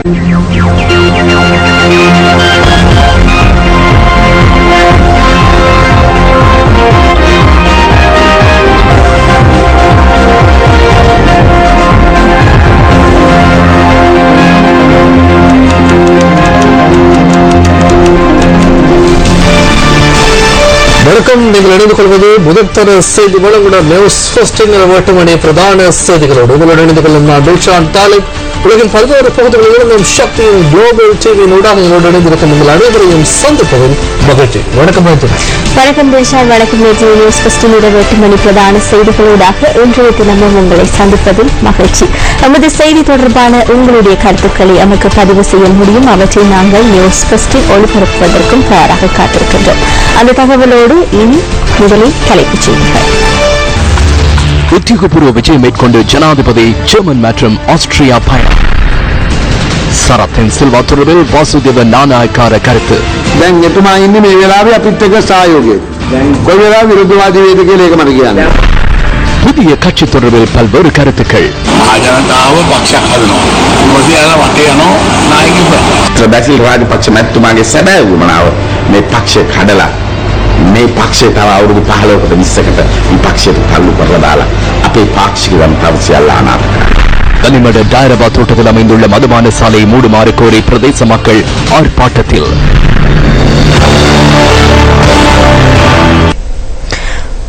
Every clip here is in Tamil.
வணக்கம். நீங்கள் இணைந்து கொள்வது முதற்தர செய்தி வழங்குனர் நியூஸ் ஃபர்ஸ்டின் 8 மணி பிரதான செய்திகளோடு உங்களுடன் இணைந்து கொள்ளும் நான் துல்ஷான் தாலிப். உலகின் பல்வேறு பகுதிகளில் இயங்கும் சக்தியின் குளோபல் டிவியின் ஊடாக உங்களோடு இணைந்திருக்கும் உங்கள் அனைவரையும் சந்திப்பதில் மகிழ்ச்சி. வணக்கம். வணக்கம் துல்ஷான். வணக்கம். நியூஸ் ஃபர்ஸ்டின் 8 மணி பிரதான செய்திகளோடாக இன்றைய தினமும் உங்களை சந்திப்பதில் மகிழ்ச்சி. நமது செய்தி தொடர்பான உங்களுடைய கருத்துக்களை நமக்கு பதிவு செய்ய முடியும். அவற்றை நாங்கள் நியூஸ் ஃபர்ஸ்டில் ஒளிபரப்புவதற்கும் தயாராக காத்திருக்கின்றோம். அந்த தகவலோடு இனி முதலில் தலைப்புச் செய்திகள். உத்தியோகபூர்வ விஜயம் மேற்கொண்டு ஜனாதிபதி ஜெர்மன் மற்றும் ஆஸ்திரியா பயணம். சரத்தின் சில்வா தொடர்பில் வாசுதேவ நாணயக்கார கருத்து. புதிய கட்சி தொடர்பில் பல்வேறு கருத்துக்கள். මේ පක්ෂය තව අවුරුදු 15කට 20කට මේ පක්ෂයට තල්ලු කරලා දාලා අපේ පාක්ෂික වන්තව සියල්ල අනාථ කරා. தனிமட டைரபா தோட்டத்தில் அமைந்துள்ள மதுபான சாலை மூடுமாறு கோரி பிரதேச மக்கள் ஆர்ப்பாட்டத்தில்.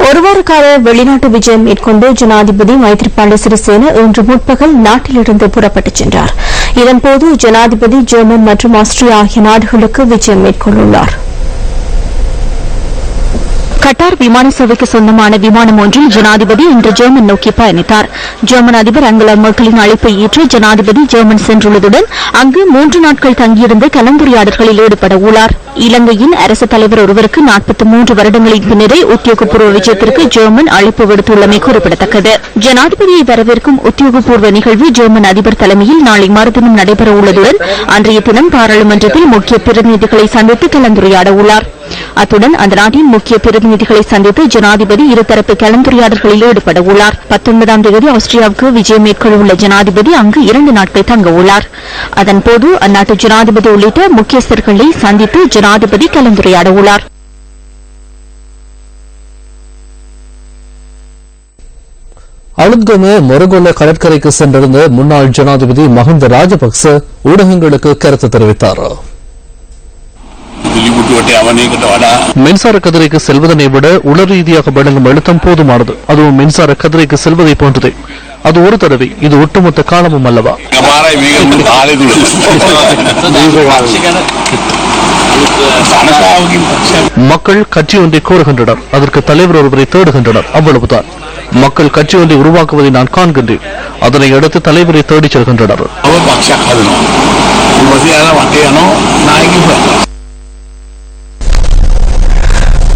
ஒருவார கால வெளிநாட்டு விஜயம் மேற்கொண்டு ஜனாதிபதி மைத்ரிபால சிறிசேன இன்று முற்பகல் நாட்டிலிருந்து புறப்பட்டுச் சென்றார். இதன்போது ஜனாதிபதி ஜெர்மன் மற்றும் ஆஸ்திரியா ஆகிய நாடுகளுக்கு விஜயம் மேற்கொண்டுள்ளார். கட்டார் விமான சேவைக்கு சொந்தமான விமானம் ஒன்றில் ஜனாதிபதி இன்று ஜெர்மன் நோக்கி பயணித்தார். ஜெர்மன் அதிபர் அங்கலா மெர்க்கலின் அழைப்பை ஏற்று ஜனாதிபதி ஜெர்மன் சென்றுள்ளதுடன் அங்கு 3 நாட்கள் தங்கியிருந்து கலந்துரையாடல்களில் ஈடுபட உள்ளார். இலங்கையின் அரசு தலைவர் ஒருவருக்கு 43 வருடங்களின் பின்னரே உத்தியோகபூர்வ விஜயத்திற்கு ஜெர்மன் அழைப்பு விடுத்துள்ளமை குறிப்பிடத்தக்கது. ஜனாதிபதியை வரவேற்கும் உத்தியோகபூர்வ நிகழ்வு ஜெர்மன் அதிபர் தலைமையில் நாளை மறுதினம் நடைபெற உள்ளதுடன் அன்றைய தினம் பாராளுமன்றத்தில் முக்கிய பிரதிநிதிகளை சந்தித்து கலந்துரையாட உள்ளார். அத்துடன் அந்த நாட்டின் முக்கிய பிரதிநிதிகளை சந்தித்து ஜனாதிபதி இருதரப்பு கலந்துரையாடல்களில் ஈடுபட உள்ளார். 19ஆம் தேதி ஆஸ்திரியாவுக்கு விஜயம் மேற்கொள்ள ஜனாதிபதி அங்கு 2 நாட்கள் தங்க உள்ளார். அதன்போது அந்நாட்டு ஜனாதிபதி உள்ளிட்ட முக்கியஸ்தர்களை சந்தித்து ஜனாதிபதி கலந்துரையாட உள்ளார். அழுத்கம மொரகொல்ல கடற்கரைக்கு சென்றிருந்த முன்னாள் ஜனாதிபதி மஹிந்த ராஜபக்ச ஊடகங்களுக்கு கருத்து தெரிவித்தார். மின்சார கதிரைக்கு செல்வதனை விட உள ரீதியாக வழங்கும் அழுத்தம் போதுமானது. அதுவும் மின்சார கதிரைக்கு செல்வதை போன்றதே. அது ஒரு தடவை, இது ஒட்டுமொத்த காலமும் அல்லவா? மக்கள் கட்சி ஒன்றை கோருகின்றனர், அதற்கு தலைவர் ஒருவரை தேடுகின்றனர், அவ்வளவுதான். மக்கள் கட்சி ஒன்றை உருவாக்குவதை நான் காண்கின்றேன். அதனை அடுத்து தலைவரை தேடிச் செல்கின்றனர்.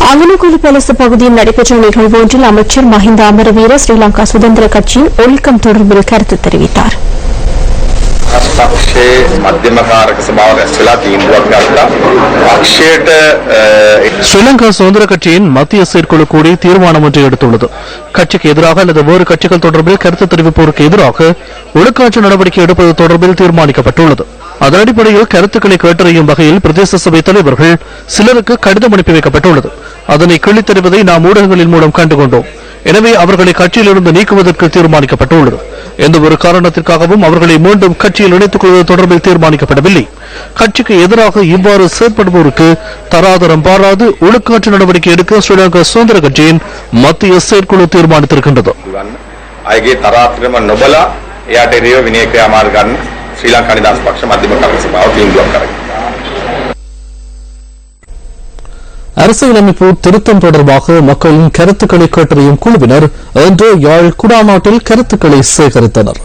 அங்கனகுலி பலச பகுதியில் நடைபெற்ற நிகழ்வு ஒன்றில் அமைச்சர் மஹிந்த அமரவீர ஸ்ரீலங்கா சுதந்திர கட்சியின் ஒழுக்கம் தொடர்பில் கருத்து தெரிவித்தார். ஸ்ரீலங்கா சுதந்திர கட்சியின் மத்திய செயற்குழு கூடி தீர்மானம் ஒன்றை எடுத்துள்ளது. கட்சிக்கு எதிராக அல்லது வேறு கட்சிகள் தொடர்பில் கருத்து தெரிவிப்போருக்கு எதிராக ஒழுக்காற்று நடவடிக்கை எடுப்பது தொடர்பில் தீர்மானிக்கப்பட்டுள்ளது. அதன் அடிப்படையில் கருத்துக்களை கேட்டறியும் வகையில் பிரதேச சபை தலைவர்கள் சிலருக்கு கடிதம் அனுப்பி வைக்கப்பட்டுள்ளது. அதனை கிழித்தறிவதை நாம் ஊடகங்களின் மூலம் கண்டுகொண்டோம். எனவே அவர்களை கட்சியிலிருந்து நீக்குவதற்கு தீர்மானிக்கப்பட்டுள்ளது. எந்த ஒரு காரணத்திற்காகவும் அவர்களை மீண்டும் கட்சியில் இணைத்துக் கொள்வது தொடர்பில் தீர்மானிக்கப்படவில்லை. கட்சிக்கு எதிராக இவ்வாறு செயற்படுவோருக்கு தராதரம் பாராது ஒழுக்காற்று நடவடிக்கை எடுக்க ஸ்ரீலங்கா சுதந்திர கட்சியின் மத்திய செயற்குழு தீர்மானித்திருக்கின்றது. அரசியலமைப்பு திருத்தம் தொடர்பாக மக்களின் கருத்துக்களை கேட்டறியும் குழுவினர் இன்று யாழ் குடாநாட்டில் கருத்துக்களை சேகரித்தனர்.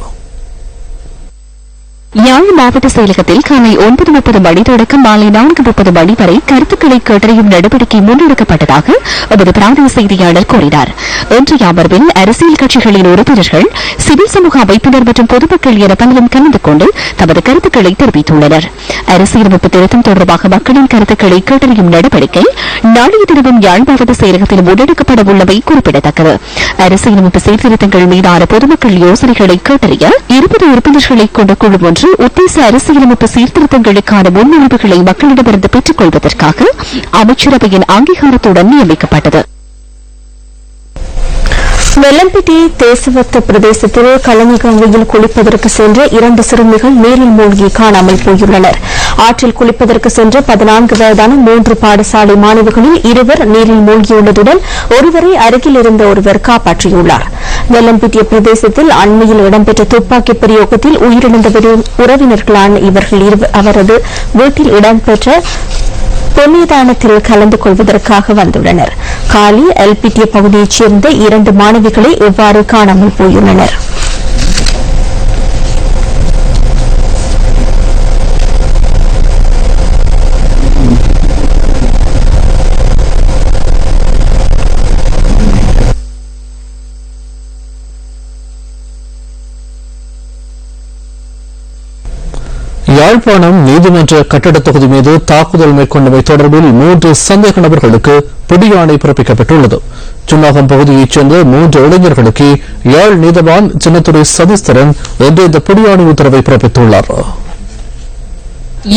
யாழ் மாவட்ட செயலகத்தில் காலை 9:30 மணி தொடக்கம் மாலை 4:30 மணி வரை கருத்துக்களை கேட்டறியும் நடவடிக்கை முன்னெடுக்கப்பட்டதாக எமது பிராந்திய செய்தியாளர் கூறினார். இன்றைய அமர்வில் அரசியல் கட்சிகளின் உறுப்பினர்கள், சிவில் சமூக அமைப்பினர் மற்றும் பொதுமக்கள் என பலரும் கலந்து கொண்டு தமது கருத்துக்களை தெரிவித்துள்ளனர். அரசியலமைப்பு திருத்தம் தொடர்பாக மக்களின் கருத்துக்களை கேட்டறியும் நடவடிக்கை நாளைய தினமும் யாழ் மாவட்ட செயலகத்தில் முன்னெடுக்கப்பட உள்ளமை குறிப்பிடத்தக்கது. அரசியலமைப்பு சீர்திருத்தங்கள் மீதான பொதுமக்கள் யோசனைகளை கேட்டறிய 20 உறுப்பினர்களை கொண்ட குழு ஒன்று இன்று உத்தேச அரசியலமைப்பு சீர்திருத்தங்களுக்கான முன்மொழிவுகளை மக்களிடமிருந்து பெற்றுக் கொள்வதற்காக அமைச்சரவையின் அங்கீகாரத்துடன் நியமிக்கப்பட்டது. வெள்ளம்பிட்டி தேசவத்த பிரதேசத்தில் கழனிகங்கையில் குளிப்பதற்கு சென்ற 2 சிறுமிகள் நீரில் மூழ்கி காணாமல் போயுள்ளனர். ஆற்றில் குளிப்பதற்கு சென்ற 14 வயதான 3 பாடசாலை மாணவிகளில் 2 நீரில் மூழ்கியுள்ளதுடன் ஒருவரை அருகில் இருந்த ஒருவர் காப்பாற்றியுள்ளார். வெள்ளம்பிட்டிய பிரதேசத்தில் அண்மையில் இடம்பெற்ற துப்பாக்கி பிரயோகத்தில் உயிரிழந்தவரின் உறவினர்களான இவர்கள் அவரது வீட்டில் இடம்பெற்ற புண்ணியதானத்தில் கலந்து கொள்வதற்காக வந்துள்ளனர். காலி எல்பிட்டிய பகுதியைச் சேர்ந்த 2 மாணவிகளை எவ்வாறு காணாமல் போயுள்ளனர்? யாழ்ப்பாணம் நீதிமன்ற கட்டடத் தொகுதி மீது தாக்குதல் மேற்கொண்டமை தொடர்பில் 3 சந்தேக நபர்களுக்கு பிடியாணை பிறப்பிக்கப்பட்டுள்ளது. சுன்னாகம் பகுதியைச் சேர்ந்த 3 இளைஞர்களுக்கு யாழ் நீதவான் சின்னத்துறை சதீஸ்வரன் இன்று இந்த பிடியாணை உத்தரவை பிறப்பித்துள்ளார்.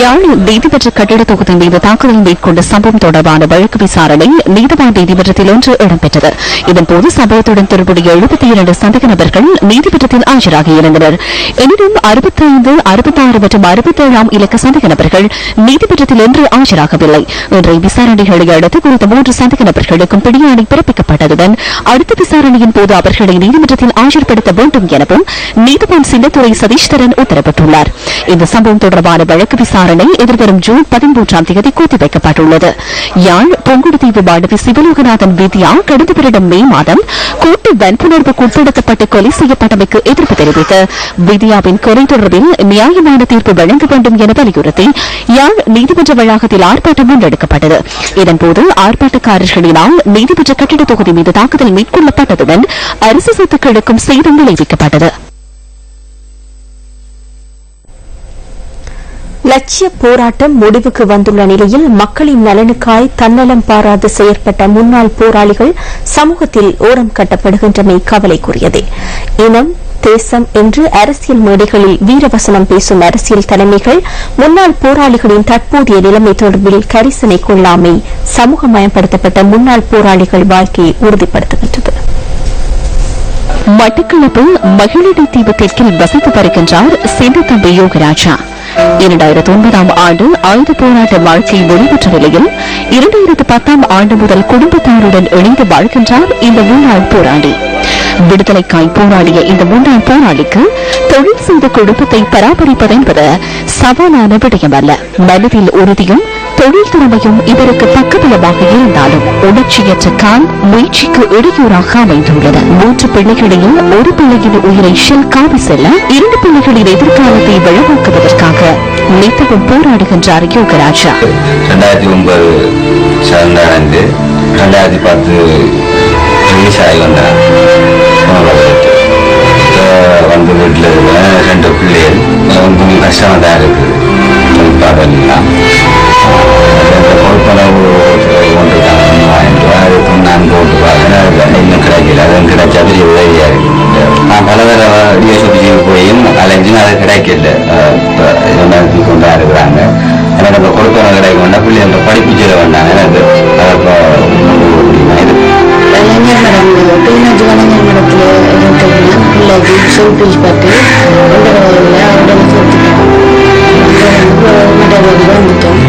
யாழ் நீதிமன்ற கட்டிட தொகுதி மீது தாக்குதல் மேற்கொண்ட சம்பவம் தொடர்பான வழக்கு விசாரணை நீதவான் நீதிமன்றத்தில் ஒன்று இடம்பெற்றது. இதன்போது சம்பவத்துடன் தொடர்புடைய 72 சந்தேக நபர்கள் நீதிமன்றத்தில் ஆஜராகியிருந்தனர். எனினும் 65, 66 மற்றும் 67ஆம் இலக்க சந்தேக நபர்கள் நீதிமன்றத்தில் இன்று ஆஜராகவில்லை. இன்றைய விசாரணைகளை அடுத்து குறித்த 3 சந்தேக நபர்களுக்கும் பிடியாணை பிறப்பிக்கப்பட்டதுடன் அடுத்த விசாரணையின் போது அவர்களை நீதிமன்றத்தில் ஆஜர்படுத்த வேண்டும் எனவும் நீதிவான் சின்னத்துறை சதீஸ்வரன் உத்தரவிட்டுள்ளார். இந்த சம்பவம் தொடர்பான வழக்கு விசாரணை எதிர்வரும் ஜூன் 13ஆம் தேதி ஒத்திவைக்கப்பட்டுள்ளது. யாழ் பொங்குடுதீவு மாணவி சிவலோகநாதன் வித்யா கடந்த வருடம் மே மாதம் கூட்டு வன்புணர்வுக்கு உட்படுத்தப்பட்டு கொலை செய்யப்பட்டமைக்கு எதிர்ப்பு தெரிவித்து வித்யாவின் கொலை தொடர்பில் நியாயமான தீர்ப்பு வழங்க வேண்டும் என வலியுறுத்தி யாழ் நீதிமன்ற வளாகத்தில் ஆர்ப்பாட்டம் முன்னெடுக்கப்பட்டது. இதன்போது ஆர்ப்பாட்டக்காரர்களினால் நீதிமன்ற கட்டிட தொகுதி மீது தாக்குதல் மேற்கொள்ளப்பட்டதுடன் அரசு சொத்துக்களுக்கும் சேதம் விளைவிக்கப்பட்டது. லட்சிய போராட்டம் முடிவுக்கு வந்துள்ள நிலையில் மக்களின் நலனுக்காய் தன்னலம் பாராது செயற்பட்ட முன்னாள் போராளிகள் சமூகத்தில் ஓரம் கட்டப்படுகின்றமை கவலைக்குரியது. இனம், தேசம் என்று அரசியல் மேடைகளில் வீரவசனம் பேசும் அரசியல் தலைமைகள் முன்னாள் போராளிகளின் தற்போதைய நிலைமை தொடர்பில் கரிசனை கொள்ளாமை சமூகமயப்படுத்தப்பட்ட முன்னாள் போராளிகள் வாழ்க்கையை உறுதிப்படுத்துகின்றது. மட்டக்களப்பு மகிழடி தீவு தெற்கில் வசித்து வருகின்றார் சின்னத்தம்பி யோகராஜா. 2009ஆம் ஆண்டு ஆயுத போராட்ட வாழ்க்கை முடிவுற்ற நிலையில் 2010ஆம் ஆண்டு முதல் குடும்பத்தாருடன் இணைந்து வாழ்கின்றார் இந்த முன்னாள் போராளி. விடுதலைக்காய் போராடிய இந்த முன்னாள் போராளிக்கு தொழில் செய்த குடும்பத்தை பராமரிப்பது என்பது சவாலான விடயமல்ல. மனதில் உறுதியும் தொழில் திறமையும் இவருக்கு பக்கபலமாக இருந்தாலும் உணர்ச்சியற்ற கால் முயற்சிக்கு இடையூறாக அமைந்துள்ளது. 3 பிள்ளைகளையும் ஒரு பிள்ளையின் உயிரை ஷெல் காவி செல்ல 2 பிள்ளைகளின் எதிர்காலத்தை வளமாக்குவதற்காக நித்தமும் போராடுகின்றார் யோகராஜா. 2009 சார்ந்து 2010 ரிலீஸ் ஆகி வந்தார். வந்து வீட்டில் இருக்க 2 பிள்ளைகள் கொஞ்சம் கஷ்டமாக தான் இருக்குது. தொழிற்பாடலாம் பொறுப்பளவு கொண்டிருக்காங்க. 3000 ரூபாய் அதுக்கு நான் போட்டு பார்க்குறேன். இன்னும் கிடைக்கல. அதுவும் கிடைச்சா பெரிய உதவியாக இருக்குது. நான் பல தடவை டிஎஸ்ஓபிக்கு போயும் அலைஞ்சும் அது கிடைக்கல. நடத்தி கொண்டா இருக்கிறாங்க. எனக்கு இப்போ கொடுப்பன கிடைக்கணும்னா பிள்ளைங்க படிப்பு செய்ய வேண்டாங்க. எனக்கு இது இளைஞர் மடம் கிளிநொச்சி இளைஞர் மடத்தில் இருக்கிறதுனா பிள்ளைக்கு சோப்பீஸ் பார்த்து அவரோட சேர்த்துட்டோம். மட்டை வந்துட்டோம்.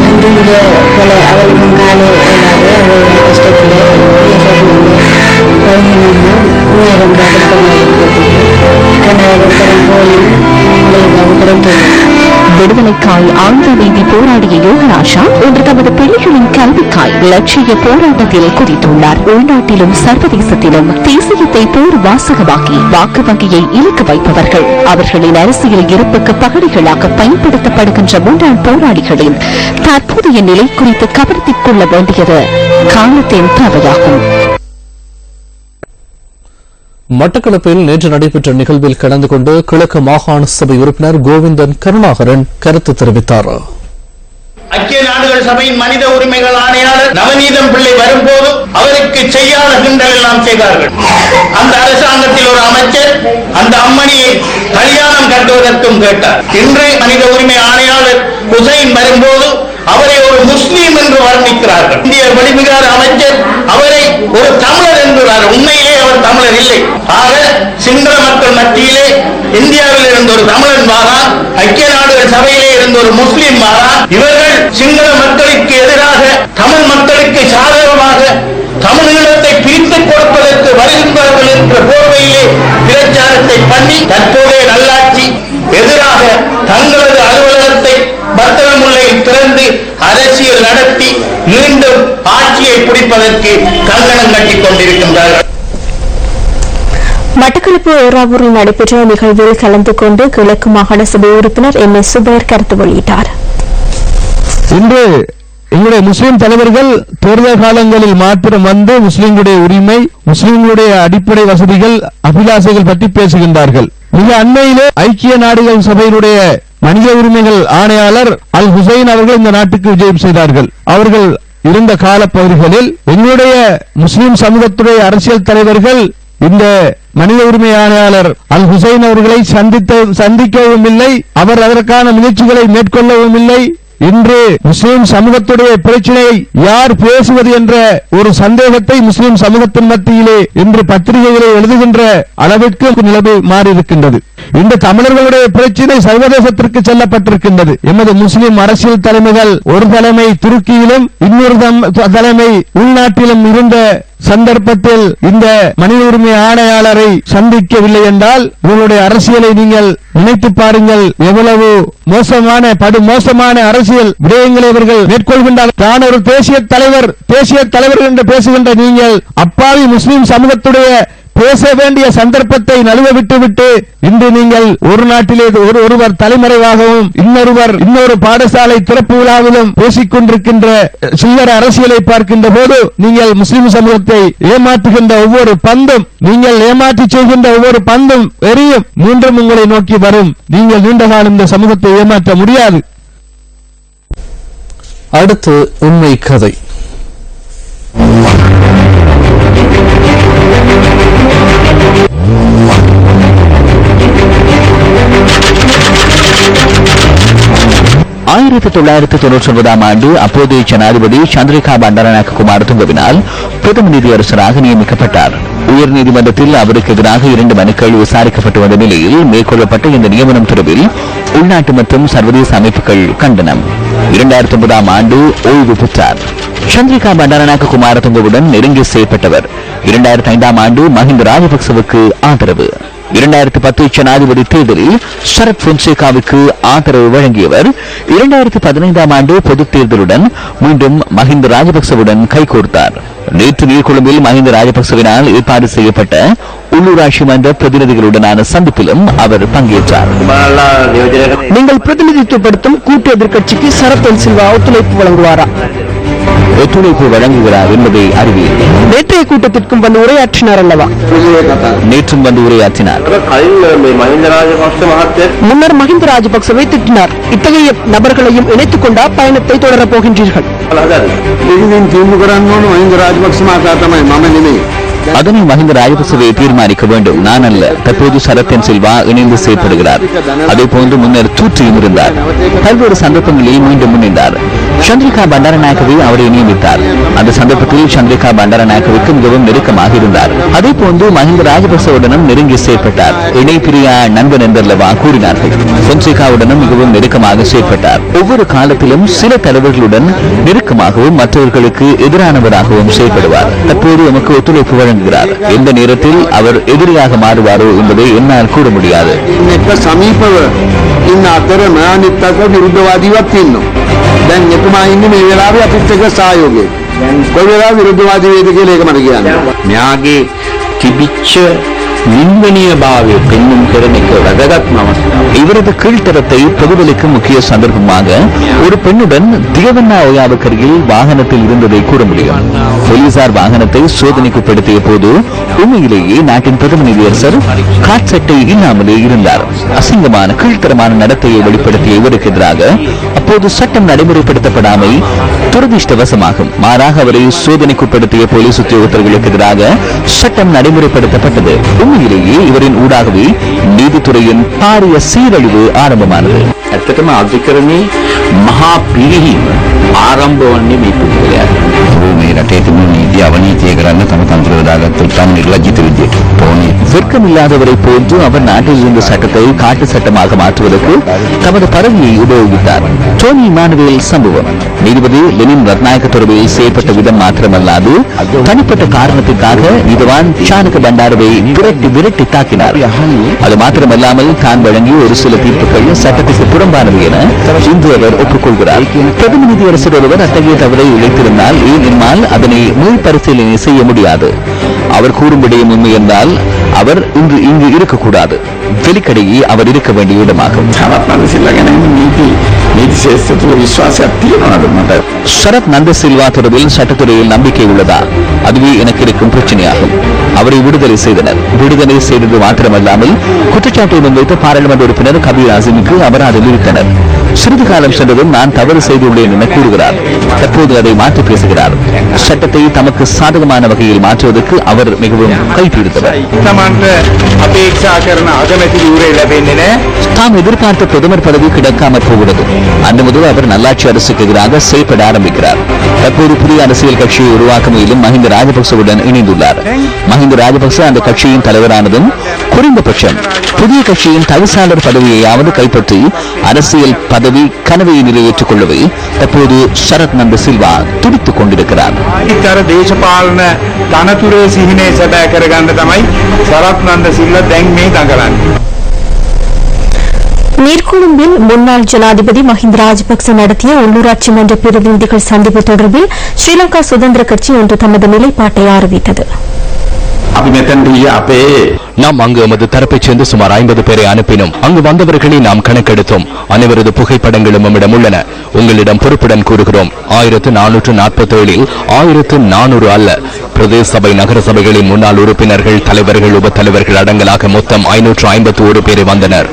வந்து இங்கே பல அவளுக்கும் காலை இல்லாத அவரோட கஷ்டத்தில் குழந்தைங்க உயரம் விடுதலைக்காய் ஆழ்ந்த நீதி போராடிய யோகராஜா இன்று தமது பிள்ளைகளின் கல்விக்காய் லட்சிய போராட்டத்தில் குதித்துள்ளார். உள்நாட்டிலும் சர்வதேசத்திலும் தேசியத்தை போர் வாசகமாக்கி வாக்கு வங்கியை இலக்கு வைப்பவர்கள் அவர்களின் அரசியல் இருப்புக்கு பகடிகளாக பயன்படுத்தப்படுகின்ற முன்னாள் போராளிகளின் தற்போதைய நிலை குறித்து கவனத்தில் கொள்ள வேண்டியது காலத்தின் தேவையாகும். மட்டக்களப்பில் நேற்று நடைபெற்ற நிகழ்வில் கலந்து கொண்டு கிழக்கு மாகாண சபை உறுப்பினர் கோவிந்தன் கருணாகரன் கருத்து தெரிவித்தார். ஐக்கிய நாடுகள் சபையின் மனித உரிமைகள் ஆணையாளர் நவநீதம் பிள்ளை வரும்போது அவருக்கு செய்யாத கிண்டல் எல்லாம் செய்தார்கள். அந்த அரசாங்கத்தில் ஒரு அமைச்சர் அந்த அம்மணியை கல்யாணம் கட்டுவதற்கும் கேட்டார். இன்று மனித உரிமை ஆணையாளர் ஹுசைன் வரும்போது அவரை ஒரு முஸ்லீம் என்று வர்ணிக்கிறார்கள். இந்திய வெளிவிகார அமைச்சர் அவரை ஒரு தமிழர் என்கிறார். உண்மையிலே அவர் தமிழர் இல்லை. ஆக சிங்கள மக்கள் மத்தியிலே இந்தியாவில் இருந்த ஒரு தமிழன் வாரான், ஐக்கிய நாடுகள் சபையிலே இருந்த ஒரு முஸ்லீம் வாரான். இவர்கள் சிங்கள மக்களுக்கு எதிராக தமிழ் மக்களுக்கு சாதகமாக தமிழீழத்தை பிரித்துக் கொடுப்பதற்கு வருகின்றார்கள் என்ற போர்வையிலே பிரச்சாரத்தை பண்ணி தற்போதைய நல்லாட்சி எதிராக தங்களது அலுவலகத்தை பத்திரமுல்லையில் திறந்து அரசியல் நடத்தி மீண்டும் ஆட்சியை பிடிப்பதற்கு கங்கணம் கட்டிக் கொண்டிருக்கின்றார்கள். மட்டக்களப்பு ஏறாவூரில் நடைபெற்ற நிகழ்வில் கலந்து கொண்டு கிழக்கு மாகாண சபை உறுப்பினர் MS சுபைர் கருத்து வெளியிட்டார். இன்று எங்களுடைய முஸ்லிம் தலைவர்கள் தேர்தல் காலங்களில் மாத்திரம் வந்து முஸ்லிம்களுடைய உரிமை, முஸ்லிம்களுடைய அடிப்படை வசதிகள், அபிலாசைகள் பற்றி பேசுகின்றார்கள். மிக அண்மையிலே ஐக்கிய நாடுகள் சபையினுடைய மனித உரிமைகள் ஆணையாளர் அல் ஹுசைன் அவர்கள் இந்த நாட்டுக்கு விஜயம் செய்தார்கள். அவர்கள் இருந்த காலப்பகுதிகளில் எங்களுடைய முஸ்லிம் சமூகத்துடைய அரசியல் தலைவர்கள் இந்த மனித உரிமை ஆணையாளர் அல் ஹுசைன் அவர்களை சந்திக்கவும் இல்லை, அவர் அதற்கான முயற்சிகளை மேற்கொள்ளவும் இல்லை. இன்று முஸ்லிம் சமூகத்துடைய பிரச்சனையை யார் பேசுவது என்ற ஒரு சந்தேகத்தை முஸ்லிம் சமூகத்தின் மத்தியிலே இன்று பத்திரிகைகளை எழுதுகின்ற அளவிற்கு நிலைமை மாறியிருக்கின்றது. இந்த தமிழர்களுடைய பிரச்சனை சர்வதேசத்திற்கு செல்லப்பட்டிருக்கின்றது. எமது முஸ்லிம் அரசியல் தலைமைகள் ஒரு தலைமை துருக்கியிலும் இன்னொரு தலைமை உள்நாட்டிலும் இருந்த சந்தர்ப்பத்தில் இந்த மனித உரிமை ஆணையாளரை சந்திக்கவில்லை என்றால் உங்களுடைய அரசியலை நீங்கள் நினைத்து பாருங்கள். எவ்வளவு மோசமான படுமோசமான அரசியல் விடயங்களை இவர்கள் மேற்கொள்கின்றார். தான் ஒரு தேசிய தலைவர் என்று பேசுகின்ற நீங்கள் அப்பாவி முஸ்லிம் சமூகத்துடைய பேச வேண்டிய சந்தர்ப்பத்தை நழுவ விட்டுவிட்டு இன்று நீங்கள் ஒரு நாட்டிலே ஒருவர் தலைமறைவாகவும் இன்னொரு பாடசாலை திறப்பு விழாவிலும் பேசிக் கொண்டிருக்கின்ற சில்லற அரசியலை பார்க்கின்ற போது நீங்கள் முஸ்லிம் சமூகத்தை ஏமாற்றுகின்ற ஒவ்வொரு பந்தும், நீங்கள் ஏமாற்றி செய்கின்ற ஒவ்வொரு பந்தும் எரியும், மீண்டும் உங்களை நோக்கி வரும். நீங்கள் நீண்ட காலம் இந்த சமூகத்தை ஏமாற்ற முடியாது. அடுத்து உண்மை கதை. ஆயிரத்தி 1999 ஆண்டு அப்போதைய ஜனாதிபதி சந்திரிகா பண்டாரநாயக்க குமாரதுங்கவினால் பிரதம நீதியரசராக நியமிக்கப்பட்டார். உயர்நீதிமன்றத்தில் அவருக்கு எதிராக 2 மனுக்கள் விசாரிக்கப்பட்டு வந்த நிலையில் மேற்கொள்ளப்பட்ட இந்த நியமனம் தொடர்பில் உள்நாட்டு மற்றும் சர்வதேச அமைப்புகள் கண்டனம். 2009 ஆண்டு ஓய்வு பெற்றார். சந்திரிகா பண்டாரநாயக்க குமாரதுங்கவுடன் நெருங்கி செயல்பட்டவர். 2005 ஆண்டு மஹிந்த ராஜபக்சவுக்கு ஆதரவு. 2010 ஜனாதிபதி தேர்தலில் சரத் பொன்சேகாவுக்கு ஆதரவு வழங்கியவர். 2015 ஆண்டு பொதுத் தேர்தலுடன் மீண்டும் மஹிந்த ராஜபக்சவுடன் கைகோர்த்தார். நேற்று நீர்கொழும்பில் மஹிந்த ராஜபக்சவினால் ஏற்பாடு செய்யப்பட்ட உள்ளூராட்சி மன்ற பிரதிநிதிகளுடனான சந்திப்பிலும் அவர் பங்கேற்றார். நீங்கள் பிரதிநிதித்துவப்படுத்தும் கூட்டு எதிர்க்கட்சிக்கு சரத் பொன்சேகா ஒத்துழைப்பு வழங்குவாரா? ஒத்துழைப்பு வழங்குகிறார் என்பதை அறிவியல். நேற்றைய கூட்டத்திற்கும் வந்து உரையாற்றினார் அல்லவா? நேற்றும் வந்து உரையாற்றினார். முன்னர் மஹிந்த ராஜபக்சவை திட்டினார். இத்தகைய நபர்களையும் இணைத்துக் கொண்டா பயணத்தை தொடரப் போகின்றீர்கள்? அதனை மஹிந்த ராஜபக்சவை தீர்மானிக்க வேண்டும், நான் அல்ல. தற்போது சரத் சில்வா இணைந்து செயல்படுகிறார். அதே போன்று முன்னர் தூற்றியும் இருந்தார். பல்வேறு சந்தர்ப்பங்களில் மீண்டும் முன்னின்றார். சந்திரிகா பண்டாரநாயக்கவை அவரை நியமித்தார். அந்த சந்தர்ப்பத்தில் சந்திரிகா பண்டாரநாயக்கவுக்கு மிகவும் நெருக்கமாக இருந்தார். அதே போன்று மஹிந்த ராஜபக்சவுடனும் நெருங்கி செயல்பட்டார். இணைப்பிரியா நண்பன் என்றல்லவா கூறினார்கள். பொன்சேகாவுடனும் மிகவும் நெருக்கமாக செயல்பட்டார். ஒவ்வொரு காலத்திலும் சில தலைவர்களுடன் நெருக்கமாகவும் மற்றவர்களுக்கு எதிரானவராகவும் செயல்படுவார். தற்போது நமக்கு ஒத்துழைப்பு வழங்குகிறார். எந்த நேரத்தில் அவர் எதிரியாக மாறுவாரோ என்பதை என்னால் கூற முடியாது. දැන් එතුමා ඉන්නේ මේ වෙලාවේ අපිත් එක්ක සහයෝගයේ. කොයි වෙලාවෙ විරුද්ධවාදී වේද කියලා ඒක මට කියන්න. මෙයාගේ තිබිච්ච නින්දනීය භාවය පෙන්වන්න කරන එක වැදගත්ම අවස්ථාවක්. இவரது கீழ்த்தரத்தை பிரதிபலிக்கும் முக்கிய சந்தர்ப்பமாக ஒரு பெண்ணுடன் தியவண்ணா ஓயாவுக்கருகில் வாகனத்தில் இருந்ததை கூற முடியும். போலீசார் வாகனத்தை சோதனைக்குட்படுத்திய போது உண்மையிலேயே நாட்டின் பிரதம நீதியரசர் காட்சட்டை இல்லாமலே இருந்தார். அசிங்கமான கீழ்த்தரமான நடத்தையை வெளிப்படுத்திய இவருக்கு எதிராக அப்போது சட்டம் நடைமுறைப்படுத்தப்படாமை துரதிருஷ்டவசமாகும். மாறாக அவரை சோதனைக்குட்படுத்திய போலீஸ் உத்தியோகத்தர்களுக்கு எதிராக சட்டம் நடைமுறைப்படுத்தப்பட்டது. உண்மையிலேயே இவரின் ஊடாகவே நீதித்துறையின் பாரிய சீரழிவு ஆரம்பமானது. ඇත්තටම අධිකරණයේ මහා පිරිහීම ආරම්භ වන්නේ මේ පුද්ගලයාට. මේ රටේ තිබුණු නීති අවනීතිය කරන්න තම තන්ත්‍රය දාගත්තු තම නිර්ලජ්ජිත විදියට තෝණි. வெட்கமில்லாதவரை போன்று அவர் நாட்டில் இருந்த சட்டத்தை காட்டு சட்டமாக மாற்றுவதற்கு தமது பதவியை உபயோகித்தார். டோனி இமானுவேல் சம்பவம் நீதிபதி லெனின் ரத்நாயக்க தொடர்பில் செயற்பட்ட விதம் மாத்திரமல்லாது தனிப்பட்ட காரணத்திற்காக நீதிவான் சாணக்க பண்டாரவை விரட்டி தாக்கினார். அது மாத்திரமல்லாமல் தான் வழங்கிய ஒரு சில தீர்ப்புகள் சட்டத்துக்கு புறம்பானது என இன்று அவர் ஒப்புக்கொள்கிறார். பிரதம நீதியரசர் ஒருவர் அத்தகைய தவறை இழைத்திருந்தால் ஏன் என்னால் அதனை மீள்பரிசீலனை செய்ய முடியாது. அவர் கூறும் விடயம் உண்மை என்றால் அவர் இங்கு இருக்கக்கூடாது. வெளிக்கடையே அவர் இருக்க வேண்டிய இடமாகும். சரத் நந்த சில்வா தொடர்பில் சட்டத்துறையில் நம்பிக்கை உள்ளதா? அதுவே எனக்கு இருக்கும் பிரச்சனையாகும். அவரை விடுதலை செய்தனர். விடுதலை செய்தது மாத்திரமல்லாமல் குற்றச்சாட்டை முன்வைத்த பாராளுமன்ற உறுப்பினர் கபீர் ஆசிமுக்கு அபராதம் விதித்தனர். சிறிது காலம் சென்றதும் நான் தவறு செய்துள்ளேன் என கூறுகிறார். தற்போது அதை மாற்றி பேசுகிறார். சட்டத்தை தமக்கு சாதகமான வகையில் மாற்றுவதற்கு அவர் மிகவும் கைப்பிடித்தவர். தாம் எதிர்பார்த்த பிரதமர் பதவி கிடைக்காமற் போகிறது. அன்று முதல் அவர் நல்லாட்சி அரசுக்கு எதிராக செயல்பட ஆரம்பிக்கிறார். தற்போது புதிய அரசியல் கட்சியை உருவாக்கும் முயலும் மஹிந்த ராஜபக்சவுடன் இணைந்துள்ளார். மஹிந்த ராஜபக்ச அந்த கட்சியின் தலைவரானதும் குறைந்தபட்சம் புதிய கட்சியின் தவிசாளர் பதவியையாவது கைப்பற்றி அரசியல் பதவி கனவை நிறைவேற்றிக் கொள்ளவே தற்போது சரத் நந்த சில்வா துடித்துக் கொண்டிருக்கிறார். நீர்கொழும்பில் முன்னாள் ஜனாதிபதி மஹிந்த ராஜபக்ச நடத்திய உள்ளூராட்சி மன்ற பிரதிநிதிகள் சந்திப்பு தொடர்பில் ஸ்ரீலங்கா சுதந்திர கட்சி இன்று தமது நிலைப்பாட்டை அறிவித்தது. நாம் அங்கு எமது தரப்பைச் சேர்ந்து சுமார் 50 பேரை அனுப்பினோம். அங்கு வந்தவர்களை நாம் கணக்கெடுத்தோம். அனைவரது புகைப்படங்களும் நம்மிடம் உள்ளன. உங்களிடம் பொறுப்புடன் கூறுகிறோம், 1447 1400 அல்ல, பிரதேச சபை நகர சபைகளின் முன்னாள் உறுப்பினர்கள், தலைவர்கள், உப தலைவர்கள் அடங்கலாக மொத்தம் 551 பேரை வந்தனர்.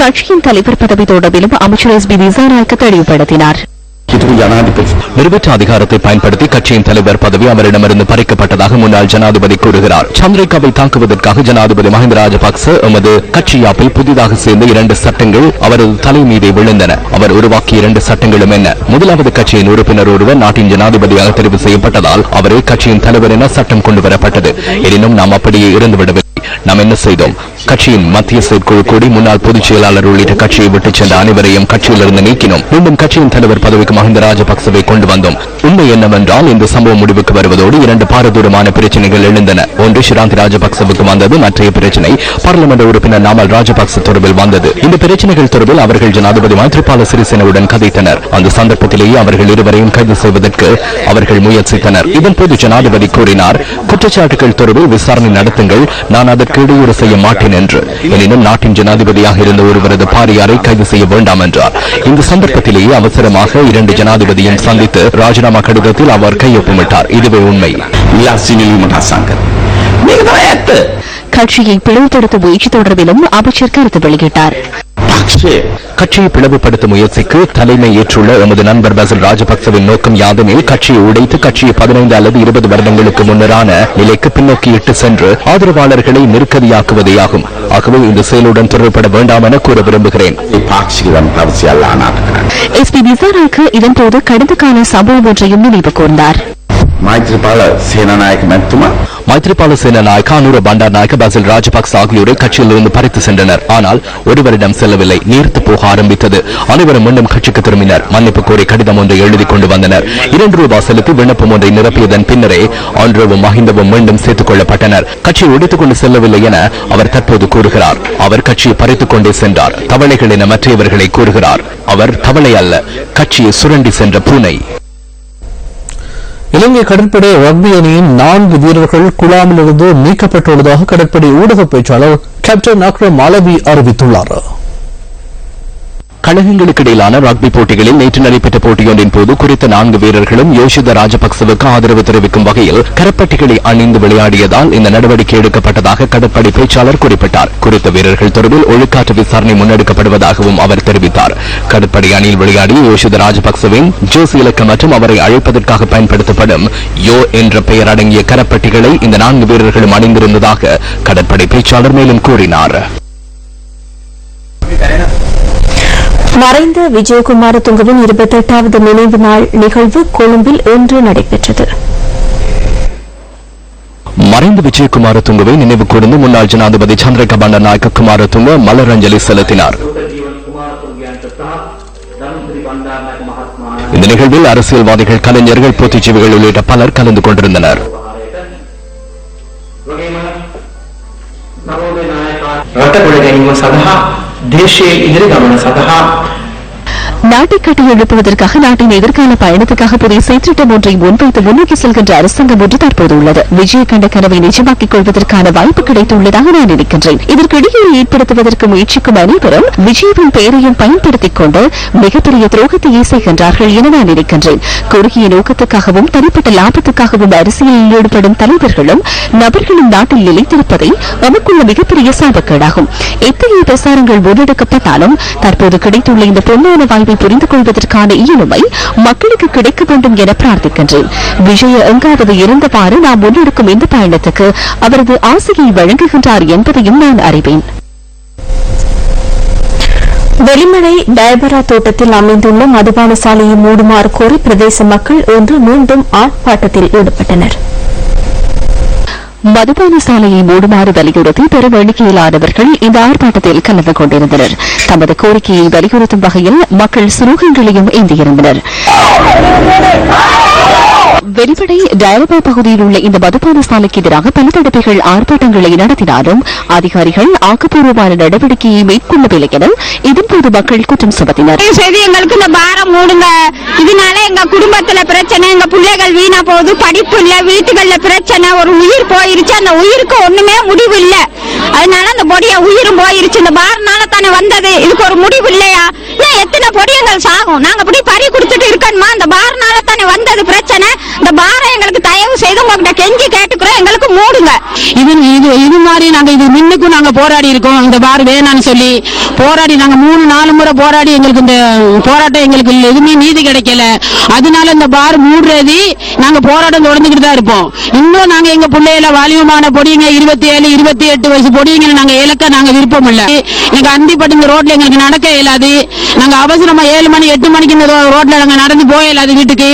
கட்சியின் தலைவர் பதவி தொடர்பிலும் அமைச்சர் எஸ் பி திசாநாயக்க தெளிவுபடுத்தினார். நிறைவேற்ற அதிகாரத்தை பயன்படுத்தி கட்சியின் தலைவர் பதவி அவரிடமிருந்து பறிக்கப்பட்டதாக முன்னாள் ஜனாதிபதி கூறுகிறார். சந்திரிகாவை தாக்குவதற்காக ஜனாதிபதி மஹிந்த ராஜபக்ச எமது கட்சி யாப்பில் புதிதாக சேர்ந்த 2 சட்டங்கள் அவரது தலை மீதே விழுந்தன. அவர் உருவாக்கிய 2 சட்டங்களும் என்ன? முதலாவது, கட்சியின் உறுப்பினர் ஒருவர் நாட்டின் ஜனாதிபதியாக தெரிவு செய்யப்பட்டதால் அவரே கட்சியின் தலைவர் என சட்டம் கொண்டு வரப்பட்டது. எனினும் நாம் அப்படியே இருந்துவிடவில்லை. நாம் என்ன செய்தோம்? கட்சியின் மத்திய செயற்குழு கூடி முன்னாள் பொதுச் செயலாளர் உள்ளிட்ட கட்சியை விட்டுச் சென்ற அனைவரையும் கட்சியிலிருந்து நீக்கினோம். மீண்டும் கட்சியின் தலைவர் பதவிக்கு மஹிந்த ராஜபக்சவை கொண்டு வந்தோம். உண்மை என்னவென்றால் இந்த சம்பவம் முடிவுக்கு வருவதோடு 2 பாரதூரமான பிரச்சனைகள் எழுந்தன. ஒன்று ஷிராந்தி ராஜபக்சவுக்கு வந்தது. மற்றைய பிரச்சனை பாராளுமன்ற உறுப்பினர் நாமல் ராஜபக்ச தொடர்பில் வந்தது. இந்த பிரச்சனைகள் தொடர்பில் அவர்கள் ஜனாதிபதி மைத்ரிபால சிறிசேனவுடன் கதைத்தனர். அந்த சந்தர்ப்பத்திலேயே அவர்கள் இருவரையும் கைது செய்வதற்கு அவர்கள் முயற்சித்தனர். இதன்போது ஜனாதிபதி கூறினார், குற்றச்சாட்டுகள் தொடர்பில் விசாரணை நடத்துங்கள், நான் அதற்கு இடையூறு செய்ய மாட்டேன் என்று. எனினும் நாட்டின் ஜனாதிபதியாக இருந்த ஒருவரது பாரியாரை கைது செய்ய வேண்டாம் என்றார். இந்த சந்தர்ப்பத்திலேயே அவசரமாக 2 ஜனாதிபதியும் சந்தித்து ராஜினாமா கடிதத்தில் அவர் கையொப்பமிட்டார். இதுவே உண்மை. கட்சியை பிளவுபடுத்த முயற்சி தொடர்பிலும் அமைச்சர் கருத்து வெளியிட்டார். கட்சியை பிளவுபடுத்தும் முயற்சிக்கு தலைமை ஏற்றுள்ள எமது நண்பர் பசில் ராஜபக்சவின் நோக்கம் யாதெனில் கட்சியை உடைத்து கட்சியை 15 அல்லது 20 வருடங்களுக்கு முன்னரான நிலைக்கு பின்னோக்கி இட்டு சென்று ஆதரவாளர்களை நெருக்கடியாக்குவதேயாகும். ஆகவே இந்த செயலுடன் தொடர்பட வேண்டாம் என கூற விரும்புகிறேன். எஸ் பி திசாநாயக்க இதன்போது கடந்த கால சம்பவம் ஒன்றையும் நினைவு கூர்ந்தார். மைத்ரிபால சேனநாயக்க, அனுர பண்டாரநாயக்க, பசில் ராஜபக்ச ஆகியோரை கட்சியிலிருந்து பறித்து சென்றனர். ஆனால் ஒருவரிடம் செல்லவில்லை, நீர்த்து போக ஆரம்பித்தது. அனைவரும் மீண்டும் கட்சிக்கு திரும்பினர். மன்னிப்பு கோரி கடிதம் ஒன்றை எழுதி கொண்டு வந்தனர். 2 ரூபாய் செலுத்தி விண்ணப்பம் ஒன்றை நிரப்பியதன் பின்னரே ஆண்ட்ரவும் மஹிந்தவும் மீண்டும் சேர்த்துக் கொள்ளப்பட்டனர். கட்சியை ஒடித்துக் கொண்டு செல்லவில்லை என அவர் தற்போது கூறுகிறார். அவர் கட்சியை பறித்துக் கொண்டே சென்றார். தவளைகள் என மற்றவர்களை கூறுகிறார். அவர் தவளை அல்ல, கட்சியை சுரண்டி சென்ற பூனை. இலங்கை கடற்படை ரக்பி அணியின் 4 வீரர்கள் குழாமிலிருந்து நீக்கப்பட்டுள்ளதாக கடற்படை ஊடக பேச்சாளர் கேப்டன் அக்ரம் மாலவி அறிவித்துள்ளார். கழகங்களுக்கு இடையிலான ரக்பி போட்டிகளில் நேற்று நடைபெற்ற போட்டியொன்றின் போது குறித்த 4 வீரர்களும் யோஷித ராஜபக்சவுக்கு ஆதரவு தெரிவிக்கும் வகையில் கரப்பட்டிகளை அணிந்து விளையாடியதால் இந்த நடவடிக்கை எடுக்கப்பட்டதாக கடற்படை பேச்சாளர் குறிப்பிட்டார். குறித்த வீரர்கள் தொடர்பில் ஒழுக்காற்று விசாரணை முன்னெடுக்கப்படுவதாகவும் அவர் தெரிவித்தார். கடற்படை அணியில் விளையாடிய யோஷித ராஜபக்சவின் ஜோசி இலக்கம் மற்றும் அவரை அழைப்பதற்காக பயன்படுத்தப்படும் யோ என்ற பெயர் அடங்கிய கரப்பட்டிகளை இந்த 4 வீரர்களும் அணிந்திருந்ததாக கடற்படை பேச்சாளர் மேலும் கூறினார். மறைந்த விஜயகுமார துங்கவின் 28வது நினைவு நாள் நிகழ்வு கொழும்பில் இன்று நடைபெற்றது. மறைந்த விஜயகுமார துங்கவை நினைவு கூர்ந்து முன்னாள் ஜனாதிபதி சந்திரிகா பண்டாரநாயக்க குமாரதுங்க மலரஞ்சலி செலுத்தினார். இந்த நிகழ்வில் அரசியல்வாதிகள், கலைஞர்கள், புத்திஜீவிகள் உள்ளிட்ட பலர் கலந்து கொண்டிருந்தனர். நாட்டை கட்டி எழுப்புவதற்காக நாட்டின் எதிர்கால பயணத்துக்காக புதிய செயற்திட்டம் ஒன்றை முன்வைத்து முன்னோக்கி செல்கின்ற அரசாங்கம் ஒன்று தற்போது உள்ளது. விஜய கண்ட கனவை நிஜமாக்கிக் கொள்வதற்கான வாய்ப்பு கிடைத்துள்ளதாக நான் நினைக்கின்றேன். இதற்கிடையே ஏற்படுத்துவதற்கு முயற்சிக்கும் அனைவரும் விஜயவின் பெயரையும் பயன்படுத்திக் கொண்டு மிகப்பெரிய துரோகத்தையே செய்கின்றார்கள் என நான் நினைக்கின்றேன். குறுகிய நோக்கத்துக்காகவும் தனிப்பட்ட லாபத்துக்காகவும் அரசியலில் ஈடுபடும் தலைவர்களும் நபர்களும் நாட்டில் நிலைத்திருப்பதை நமக்குள்ள மிகப்பெரிய சாபக்கேடாகும். எத்தகைய பிரசாரங்கள் முன்னெடுக்கப்பட்டாலும் தற்போது கிடைத்துள்ள இந்த பொன்னான வாய்ப்பை புரிந்து கொள்வதற்கான இயலுமை மக்களுக்கு கிடைக்க வேண்டும் என பிரார்த்திக்கின்றேன். விஜய எங்காவது இருந்தவாறு நாம் முன்னெடுக்கும் இந்த பயணத்துக்கு அவரது ஆசையை வழங்குகின்றார் என்பதையும் நான் அறிவேன். வெளிமடை டயபரா தோட்டத்தில் அமைந்துள்ள மதுபான சாலையை மூடுமாறு கோரி பிரதேச மக்கள் இன்று மீண்டும் ஆர்ப்பாட்டத்தில் ஈடுபட்டனர். மதுபான சாலையை மூடுமாறு வலியுறுத்தி பெரும் எண்ணிக்கையிலானவர்கள் இந்த ஆர்ப்பாட்டத்தில் கலந்து கொண்டிருந்தனர். தமது கோரிக்கையை வலியுறுத்தும் வகையில் மக்கள் சுரூகங்களையும் ஏந்தியிருந்தனர். வெளிப்படை டயபா பகுதியில் உள்ள இந்த மதுபான சாலைக்கு எதிராக பல தடவைகள் ஆர்ப்பாட்டங்களை நடத்தினாலும் அதிகாரிகள் ஆக்கப்பூர்வமான நடவடிக்கையை மேற்கொள்ளவில்லை என இதன்போது மக்கள் குற்றம் சுமத்தினர். எங்களுக்கு இந்த பாரம் மூடுங்க, இதனால எங்க குடும்பத்துல பிரச்சனை, எங்க பிள்ளைகள் வீணா போகுது, படிப்பு இல்ல, வீட்டுகள்ல பிரச்சனை, ஒரு உயிர் போயிருச்சு, அந்த உயிருக்கு ஒண்ணுமே முடிவு இல்ல. அதனால அந்த பொடிய உயிரும் போயிருச்சு. இந்த பாரனால தானே வந்தது, இதுக்கு ஒரு முடிவு இல்லையா? எத்தனை பொடியங்கள் சாகும், நாங்க அப்படி பறி கொடுத்துட்டு இருக்கணுமா? அந்த பாரனால தானே வந்தது பிரச்சனை. இந்த பாரம் எங்களுக்கு தயவு செய்து உங்ககிட்ட கெஞ்சி கேட்டுக்கிறோம், எங்களுக்கு மூடுங்க. இது மாதிரி நாங்க இது முன்னுக்கும் நாங்க போராடி இருக்கோம். இந்த பார் வேணான்னு சொல்லி போராடி நாங்க 3-4 முறை போராடி எங்களுக்கு இந்த போராட்டம் எங்களுக்கு எதுவுமே நீதி கிடைக்கல. அதனால இந்த பார் மூடுறது நாங்க போராட்டம் தொடர்ந்துகிட்டு தான் இருப்போம். இன்னும் நாங்க எங்க பிள்ளைகள வாலிபமான பொடியுங்க 27-28 வயசு பொடியுங்க நாங்க இலக்க நாங்க விருப்பம் இல்ல. எங்க அந்திப்பட்டு இந்த ரோட்ல எங்களுக்கு நடக்க இயலாது. நாங்க அவசரமா 7 மணி 8 மணிக்கு இந்த ரோட்ல நாங்க நடந்து போக இயலாது வீட்டுக்கு.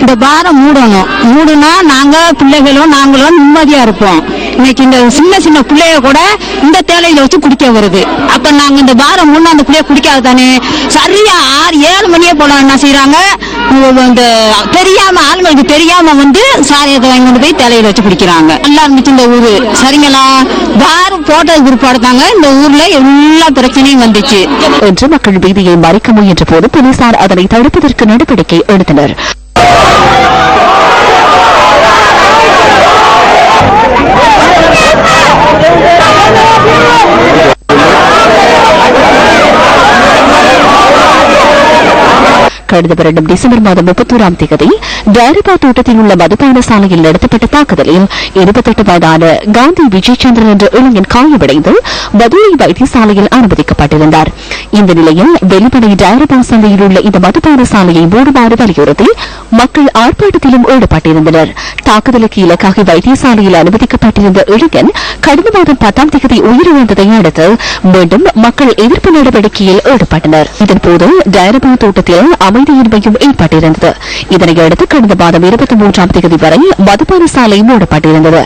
இந்த பாரம் மூடணும். மூடுனா நாங்க பிள்ளைகளும் நாங்களும் நிம்மதியா இருப்போம். இன்னைக்கு இந்த சின்ன பிள்ளைய கூட இந்த தேலையில வச்சு குடிக்க வருது. அப்ப நாங்க இந்த பாரம் மூணு அந்த பிள்ளைய குடிக்காது தானே. சரியா 6-7 மணியே போல என்ன செய்யறாங்க, இந்த தெரியாம ஆளுங்களுக்கு தெரியாம வந்து சாரியத்தை வாங்கி கொண்டு போய் தேலையில வச்சு குடிக்கிறாங்க. நல்லா இருந்துச்சு இந்த ஊரு. சரிங்களா, பாரம் போட்டது குறிப்பாடுத்தாங்க இந்த ஊர்ல எல்லா பிரச்சனையும் வந்துச்சு என்று மக்கள் வீதியை மறைக்க முயன்ற போது போலீசார் அதனை தடுப்பதற்கு நடவடிக்கை எடுத்தனர். கடந்த வருடம் டிசம்பர் மாதம் 31ஆம் தேதி டயபா தோட்டத்தில் உள்ள மதுபான சாலையில் நடத்தப்பட்ட தாக்குதலில் 28 வயதான காந்தி விஜயச்சந்திரன் என்ற இளைஞன் காயமடைந்து மதுரை வைத்தியசாலையில் அனுமதிக்கப்பட்டிருந்தார். இந்த நிலையில் வெளிப்படை டயபா சந்தையில் உள்ள இந்த மதுபான சாலையை மூடுமாறு வலியுறுத்தி மக்கள் ஆர்ப்பாட்டத்திலும் ஈடுபட்டிருந்தனர். தாக்குதலுக்கு இலக்காக வைத்தியசாலையில் அனுமதிக்கப்பட்டிருந்த இளைஞன் கடந்த மாதம் 10ஆம் தேதி உயிரிழந்ததை அடுத்து மீண்டும் மக்கள் எதிர்ப்பு நடவடிக்கையில் ஈடுபட்டனர். இதன்போது டயபா தோட்டத்தில் அமைதியின்மையும் ஏற்பட்டிருந்தது. இதனையடுத்து கடந்த மாதம் 23ஆம் தேதி வரை மதுபான சாலை மூடப்பட்டிருந்தது.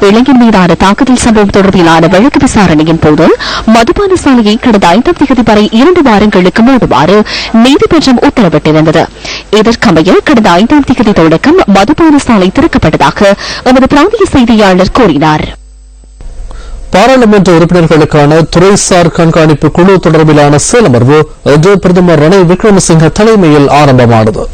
இளைஞன் மீதான தாக்குதல் சம்பவம் தொடர்பிலான வழக்கு விசாரணையின் போது மதுபான சாலையை கடந்த 5ஆம் தேதி வரை 2 வாரங்களுக்கு மூடுமாறு நீதிமன்றம் உத்தரவிட்டிருந்தது. இதற்கமைய கடந்த 5ஆம் தேதி தொடக்கம் மதுபான சாலை திறக்கப்பட்டதாக எமது பிராந்திய செய்தியாளர் கூறினார். பாராளுமன்ற உறுப்பினர்களுக்கான துறைசார் கண்காணிப்பு குழு தொடர்பிலான செயலமர்வு இன்று பிரதமர் ரணில் விக்ரமசிங்க தலைமையில் ஆரம்பமானது.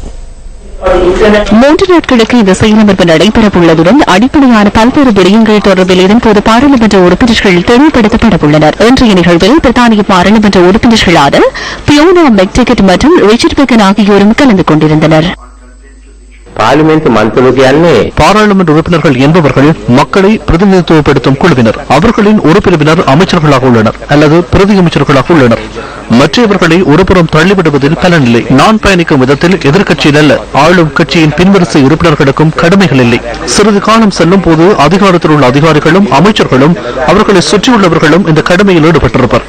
3 நாட்களுக்கு இந்த செயலமைப்பு நடைபெறவுள்ளதுடன் அடிப்படையான பல்வேறு விடயங்கள் தொடர்பில் இதன்போது பாராளுமன்ற உறுப்பினர்கள் தெளிவுபடுத்தப்பட உள்ளனர். இன்றைய நிகழ்வில் பிரித்தானிய பாராளுமன்ற உறுப்பினர்களான பியோனா மெக்டிகட் மற்றும் ரிச்சர்ட் பெக்கன் ஆகியோரும் கலந்து கொண்டிருந்தனர். பாராளுமன்ற உறுப்பினர்கள் என்பவர்கள் மக்களை பிரதிநிதித்துவப்படுத்தும் குழுவினர். அவர்களின் ஒரு பிரிவினர் அமைச்சர்களாக உள்ளனர் அல்லது பிரதி அமைச்சர்களாக உள்ளனர். மற்றவர்களை ஒருபுறம் தள்ளிவிடுவதில் பலனில்லை. நான் பயணிக்கும் விதத்தில் எதிர்க்கட்சியில் அல்ல, ஆளும் கட்சியின் பின்வரிசை உறுப்பினர்களுக்கும் கடமைகள் இல்லை. சிறிது காலம் செல்லும் போது அதிகாரத்தில் உள்ள அதிகாரிகளும் அமைச்சர்களும் அவர்களை சுற்றியுள்ளவர்களும் இந்த கடமையில் ஈடுபட்டிருப்பர்.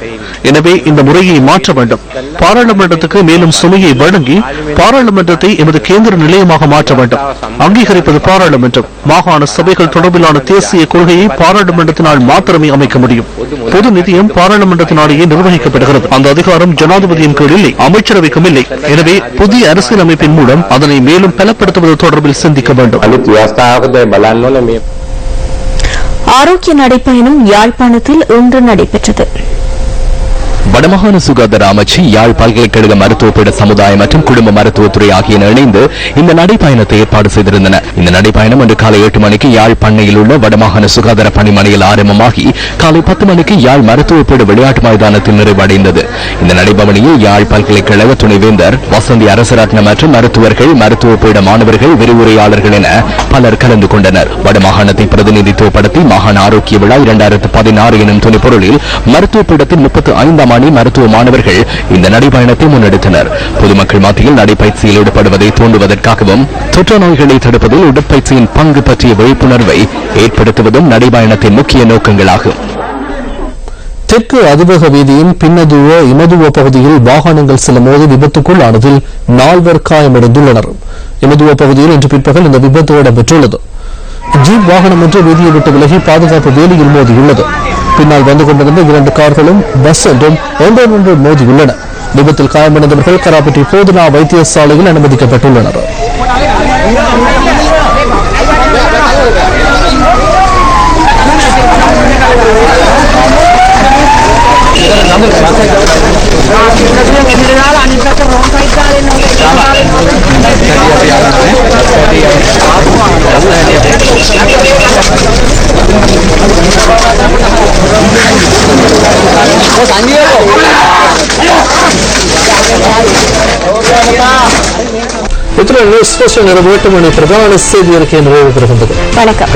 எனவே இந்த முறையை மாற்ற வேண்டும். பாராளுமன்றத்துக்கு மேலும் சுமையை வழங்கி பாராளுமன்றத்தை எமது கேந்திர நிலையமாக மாற்ற வேண்டும். அங்கீகரிப்பது பாராளுமன்றம். மாகாண சபைகள் தொடர்பிலான தேசிய கொள்கையை பாராளுமன்றத்தினால் மாத்திரமே அமைக்க முடியும். பொது நிதியம் பாராளுமன்றத்தினாலேயே நிர்வகிக்கப்படுகிறது. அந்த அதிகாரம் ஜனாதிபதியின் கீழ் இல்லை, அமைச்சரவைக்கும் இல்லை. எனவே புதிய அரசியலமைப்பின் மூலம் அதனை மேலும் பலப்படுத்துவது தொடர்பில் சிந்திக்க வேண்டும். ஆரோக்கிய நடைப்பயணம் யாழ்ப்பாணத்தில் இன்று நடைபெற்றது. வடமாகாண சுகாதார அமைச்சு, யாழ் பல்கலைக்கழக மருத்துவப்பீட சமுதாயம் மற்றும் குடும்ப மருத்துவத்துறை ஆகியன இணைந்து இந்த நடைப்பயணத்தை ஏற்பாடு செய்திருந்தன. இந்த நடைப்பயணம் இன்று காலை 8 மணிக்கு யாழ் பண்ணையில் உள்ள வடமாகாண சுகாதார பணிமனையில் ஆரம்பமாகி காலை 10 மணிக்கு யாழ் மருத்துவப்பீட விளையாட்டு மைதானத்தில் நிறைவடைந்தது. இந்த நடைபவனியில் யாழ் பல்கலைக்கழக துணைவேந்தர் வசந்தி அரசரத்ன மற்றும் மருத்துவர்கள், மருத்துவப்பீட மாணவர்கள், விரிவுரையாளர்கள் என பலர் கலந்து கொண்டனர். வடமாகாணத்தை பிரதிநிதித்துவப்படுத்தி மாகாண ஆரோக்கிய விழா 2016 எனும் துணைப்பொருளில் மருத்துவப்பீடத்தின் 35ஆம் ஆண்டு மருத்துவ மாணவர்கள் இந்த நடைபயணத்தை முன்னெடுத்தனர். பொதுமக்கள் மத்தியில் நடைபயிற்சியில் ஈடுபடுவதை தூண்டுவதற்காகவும் தொற்று நோய்களை தடுப்பதில் உடற்பயிற்சியின் பங்கு பற்றிய விழிப்புணர்வை ஏற்படுத்துவதும் நடைபயணத்தின் முக்கிய நோக்கங்களாகும். தெற்கு அதிவேக வீதியின் பின்னதுவ இமதுவ பகுதியில் வாகனங்கள் சில மோதி விபத்துக்குள்ளானதில் 4 காயமடைந்துள்ளனர். இமதுவ பகுதியில் இன்று பிற்பகல் இந்த விபத்து இடம்பெற்றுள்ளது. ஜீப் வாகனம் ஒன்று வீதியை விட்டு விலகி பாதுகாப்பு வேலியில் மோதியுள்ளது. பின்னால் வந்து கொண்டிருந்த 2 கார்களும் பஸ் ஒன்றும் ஒன்றொன்று மோதியுள்ளன. விபத்தில் காயமடைந்தவர்கள் கராப்பட்டி போதனா வைத்தியசாலையில் அனுமதிக்கப்பட்டுள்ளனர். இத்துடன் நியூஸ் ஸ்பெஷல் 8 மணி பிரதான செய்தி அறிக்கை நிறைவு பெறுகின்றது. வணக்கம்.